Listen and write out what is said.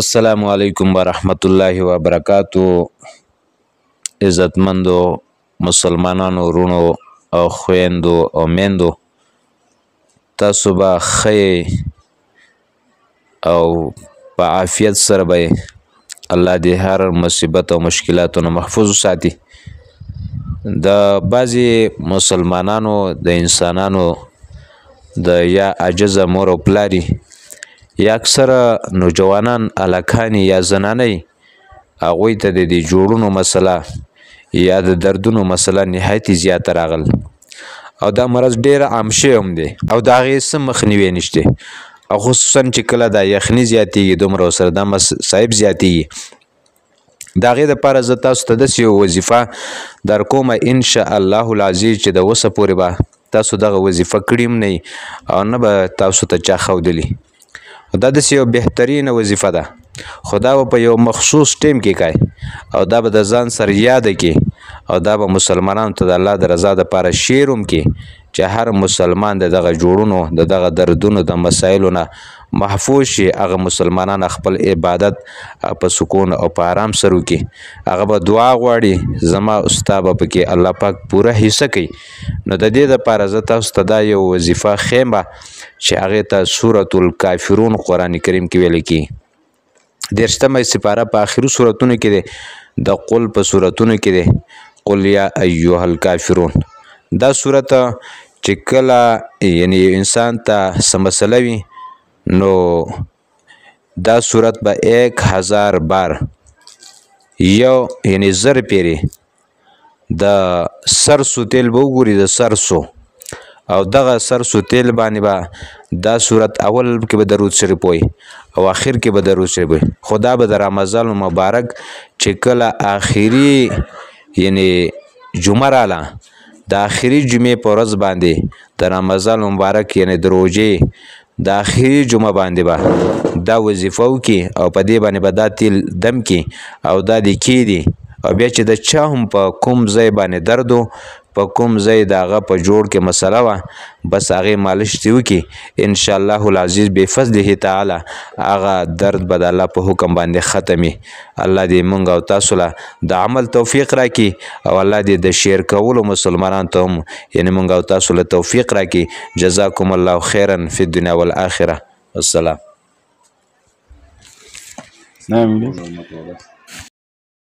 السلام علیکم ورحمت الله وبرکاتو. عزتمندو مسلمانانو ورونو او خويندو او میندو، تاسو به ښه او په عافیت سره به الله دې هر مصیبت او مشکلاتو نه محفوظ وساتي. د بعضی مسلمانانو د انسانانو د یا عاجزه مور او پلاری یا اکثره نوجوانان الکانی یا زنانه هغوی ته د دې جوړونو مسله یا د دردونو مسله نهایت زیاته راغل او دا مرض ډیر عام شوی هم دی او د هغې څه مخنیوی نشته، او خصوصا چې کله دا یخني زیاتیږي دومره ورسره دا مصایب زیاتیږي. د هغې دپاره زه تاسو ته داسې یو وظیفه در کومه انشاء الله العزیز چې د اوسه پورې به تاسو دغه وظیفه کړې هم نه او نه به تاسو ته چا ښودلي. دا داسې یو بهترینه وظیفه ده، خو دا به په یو مخصوص ټیم کې کوئ او دا به د ځان سره یاده کړي او دا به مسلمانانو ته د الله د رضا دپاره شیر هم کړي چې هر مسلمان د دغه جوړونو د دغه دردونو د مسایلو نه محفوظ شي. هغه مسلمانان خپل عبادت په سکون او په آرام سره وکړي، هغه به دعا غواړي، زما ستا به پکې الله پاک پوره حصه کوي. نو د دې دپاره زه تاسو ته دا یو وظیفه ښیم چې هغې ته سورة الکافرون قرآن کریم کې ویل کېږي. 30مه سپاره په آخري سورتونو کې دی، د قل په سورتونو کې دی، قل یا ایها الکافرون. دا سورت چې کله یعنی انسان ته څه مسله وي نو دا سورت به 1000 بار یو یعنی 1000 پیرې د سرسو تیل به وګوري، د سرسو او دغه سرسو تیل باندې به دا سورت اول کې به درود شریف وایي او آخر کې به درود شریف وایي. خو دا به د رمضان مبارک چې کله آخري یعنی جمعه راله، د آخري جمعې په ورځ باندې د رمضان مبارک یعنی د روژې د آخري جمعه باندې به دا وظیفه وکړي او په دې باندې به دا تیل دم کړي او دا دې کېږدي او بیا چې د چا هم په کوم ځای باندې درد و، په کوم ځای د هغه په جوړ کې مسله وه، بس هغې مالش دې وکړي، انشاءالله العزیز بفضله تعالی هغه درد به د الله په حکم باندې ختمي. الله دې موږ او تاسو له د عمل توفیق راکړي او الله دې د شیر کولو مسلمانانو ته هم یعنی موږ او تاسو له توفیق راکړي. جزاکم الله خیرا فی الدنیا والآخره. السلام.